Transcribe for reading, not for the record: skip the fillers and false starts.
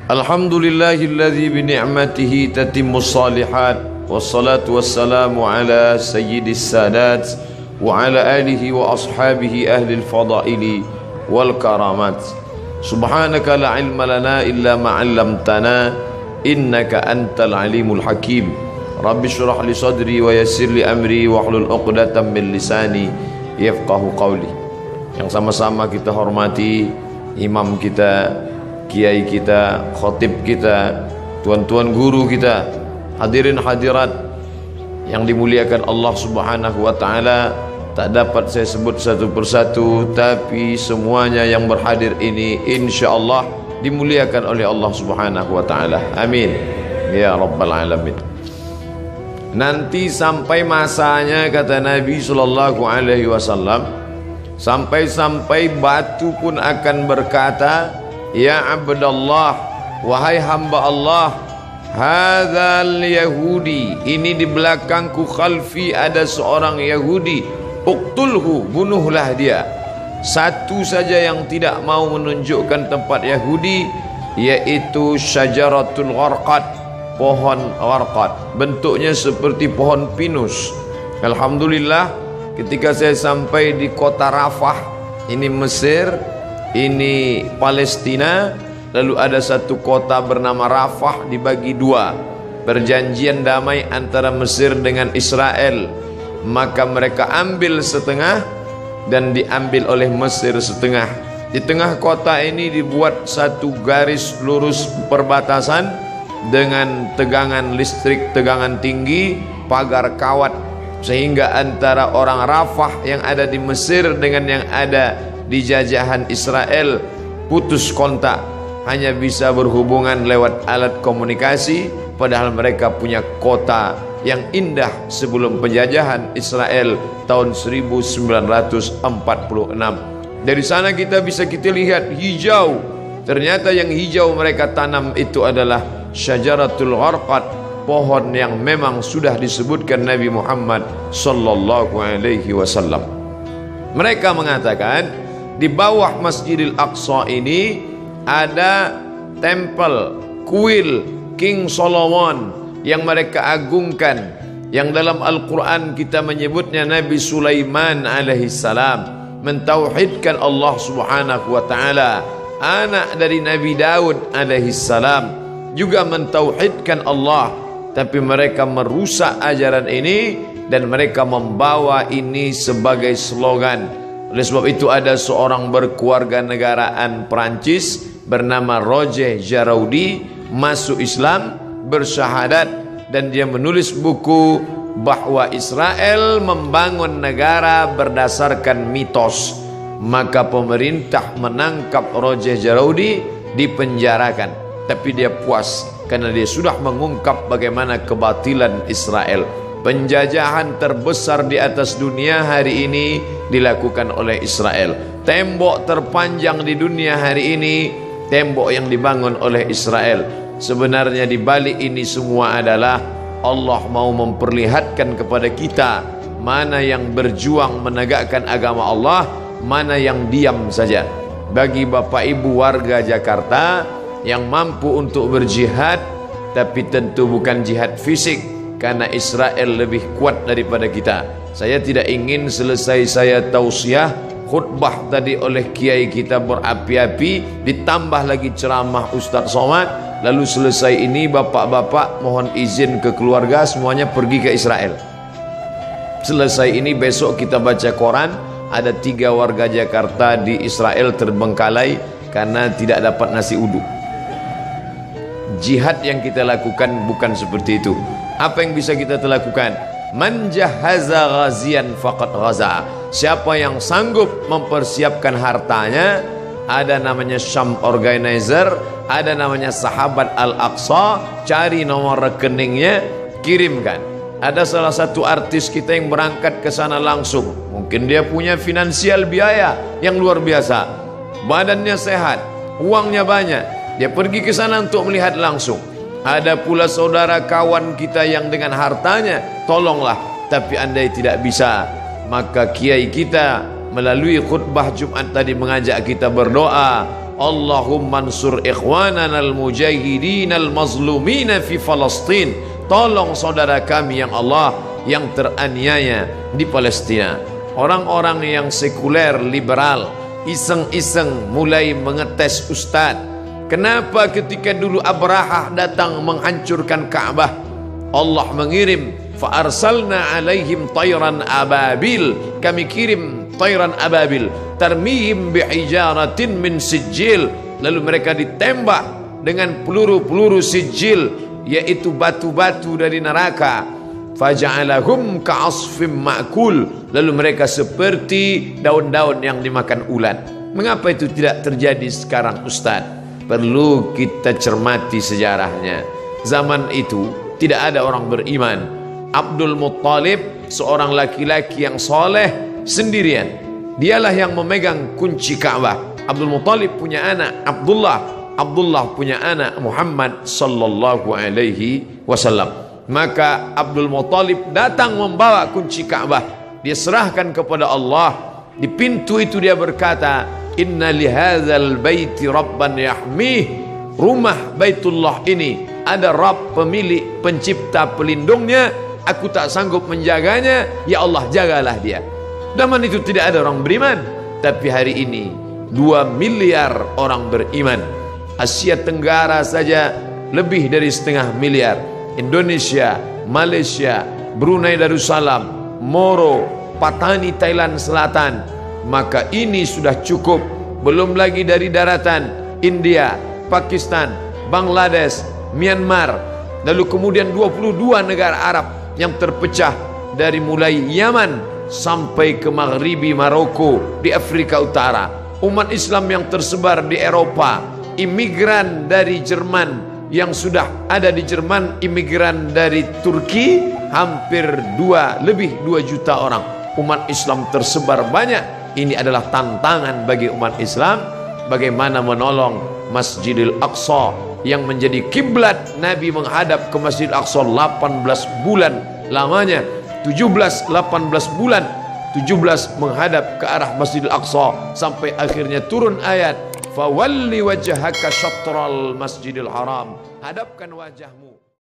Alhamdulillahilladzi bi ni'matihi tatimmus shalihat wassalatu wassalamu ala sayyidis sadat wa ala alihi wa ashabihi ahlil fadaili wal karamat. Subhanaka la ilma lana illa ma 'allamtana innaka antal alimul hakim. Rabbi shrah li sadri wa yassir li amri wa hlul 'uqdatam min lisani yafqahu qawli. Yang sama-sama kita hormati imam kita, kiai kita, khatib kita, tuan-tuan guru kita, hadirin hadirat yang dimuliakan Allah Subhanahu wa taala. Tak dapat saya sebut satu persatu, tapi semuanya yang berhadir ini insyaallah dimuliakan oleh Allah Subhanahu wa taala. Amin ya rabbal alamin. Nanti sampai masanya, kata Nabi sallallahu alaihi wasallam, sampai-sampai batu pun akan berkata, ya Abdallah, wahai hamba Allah, hadzal Yahudi, ini di belakangku khalfi ada seorang Yahudi, uqtulhu, bunuhlah dia. Satu saja yang tidak mau menunjukkan tempat Yahudi, yaitu syajaratul gharqad, pohon gharqad, bentuknya seperti pohon pinus. Alhamdulillah, ketika saya sampai di kota Rafah, ini Mesir, ini Palestina, lalu ada satu kota bernama Rafah dibagi dua, perjanjian damai antara Mesir dengan Israel, maka mereka ambil setengah dan diambil oleh Mesir setengah. Di tengah kota ini dibuat satu garis lurus perbatasan dengan tegangan listrik, tegangan tinggi, pagar kawat, sehingga antara orang Rafah yang ada di Mesir dengan yang ada di jajahan Israel putus kontak, hanya bisa berhubungan lewat alat komunikasi, padahal mereka punya kota yang indah sebelum penjajahan Israel tahun 1946. Dari sana kita lihat hijau. Ternyata yang hijau mereka tanam itu adalah syajaratul gharqad, pohon yang memang sudah disebutkan Nabi Muhammad sallallahu alaihi wasallam. Mereka mengatakan di bawah Masjidil Aqsa ini ada tempel, kuil King Solomon yang mereka agungkan, yang dalam Al-Quran kita menyebutnya Nabi Sulaiman alaihissalam mentauhidkan Allah subhanahu wa ta'ala, anak dari Nabi Daud alaihissalam juga mentauhidkan Allah, tapi mereka merusak ajaran ini dan mereka membawa ini sebagai slogan. Oleh sebab itu ada seorang berkeluarga negaraan Perancis bernama Roger Jaraudi masuk Islam, bersyahadat, dan dia menulis buku bahwa Israel membangun negara berdasarkan mitos. Maka pemerintah menangkap Roger Jaraudi, dipenjarakan, tapi dia puas karena dia sudah mengungkap bagaimana kebatilan Israel. Penjajahan terbesar di atas dunia hari ini dilakukan oleh Israel. Tembok terpanjang di dunia hari ini, tembok yang dibangun oleh Israel. Sebenarnya di balik ini semua adalah Allah mau memperlihatkan kepada kita mana yang berjuang menegakkan agama Allah, mana yang diam saja. Bagi Bapak Ibu warga Jakarta yang mampu untuk berjihad, tapi tentu bukan jihad fisik, karena Israel lebih kuat daripada kita. Saya tidak ingin selesai saya tausiah, khutbah tadi oleh kiai kita berapi-api, ditambah lagi ceramah Ustaz Somad, lalu selesai ini bapak-bapak mohon izin ke keluarga semuanya pergi ke Israel. Selesai ini besok kita baca Quran, ada 3 warga Jakarta di Israel terbengkalai karena tidak dapat nasi uduk. Jihad yang kita lakukan bukan seperti itu. Apa yang bisa kita lakukan? Man jahaza ghazian faqad ghaza. Siapa yang sanggup mempersiapkan hartanya, ada namanya Syam Organizer, ada namanya Sahabat Al-Aqsa, cari nomor rekeningnya, kirimkan. Ada salah satu artis kita yang berangkat ke sana langsung. Mungkin dia punya finansial biaya yang luar biasa, badannya sehat, uangnya banyak, dia pergi ke sana untuk melihat langsung. Ada pula saudara kawan kita yang dengan hartanya, tolonglah, tapi andai tidak bisa, maka kiai kita melalui khutbah Jumat tadi mengajak kita berdoa, Allahumma ansur ikhwanana al-mujahidin al-mazlumina fi Palestin. Tolong saudara kami yang Allah yang teraniaya di Palestina. Orang-orang yang sekuler, liberal, iseng-iseng mulai mengetes Ustadz. Kenapa ketika dulu Abrahah datang menghancurkan Ka'bah, Allah mengirim fa arsalna alaihim tayran ababil, kami kirim tayran ababil tarmihim bihijaratin min sijil, lalu mereka ditembak dengan peluru-peluru sijil, yaitu batu-batu dari neraka. Faja'alahum ka'asfim ma'kul, lalu mereka seperti daun-daun yang dimakan ulat. Mengapa itu tidak terjadi sekarang Ustaz? Perlu kita cermati sejarahnya. Zaman itu tidak ada orang beriman. Abdul Muttalib seorang laki-laki yang soleh sendirian, dialah yang memegang kunci Ka'bah. Abdul Muttalib punya anak Abdullah, Abdullah punya anak Muhammad sallallahu alaihi wasallam. Maka Abdul Muttalib datang membawa kunci Ka'bah, dia serahkan kepada Allah. Di pintu itu dia berkata, inna lihadzal baiti rabban yahmih, rumah Baitullah ini ada Rabb, pemilik, pencipta, pelindungnya. Aku tak sanggup menjaganya, ya Allah jagalah dia. Zaman itu tidak ada orang beriman, tapi hari ini 2 miliar orang beriman. Asia Tenggara saja lebih dari 1,5 miliar. Indonesia, Malaysia, Brunei Darussalam, Moro, Patani Thailand Selatan. Maka ini sudah cukup. Belum lagi dari daratan India, Pakistan, Bangladesh, Myanmar, lalu kemudian 22 negara Arab yang terpecah dari mulai Yaman sampai ke Maghribi Maroko di Afrika Utara. Umat Islam yang tersebar di Eropa, imigran dari Jerman yang sudah ada di Jerman, imigran dari Turki hampir lebih 2 juta orang. Umat Islam tersebar banyak. Ini adalah tantangan bagi umat Islam, bagaimana menolong Masjidil Aqsa yang menjadi kiblat Nabi menghadap ke Masjidil Aqsa 18 bulan lamanya. 18 bulan 17 menghadap ke arah Masjidil Aqsa sampai akhirnya turun ayat fawalli wajhaka syatral masjidil haram, hadapkan wajahmu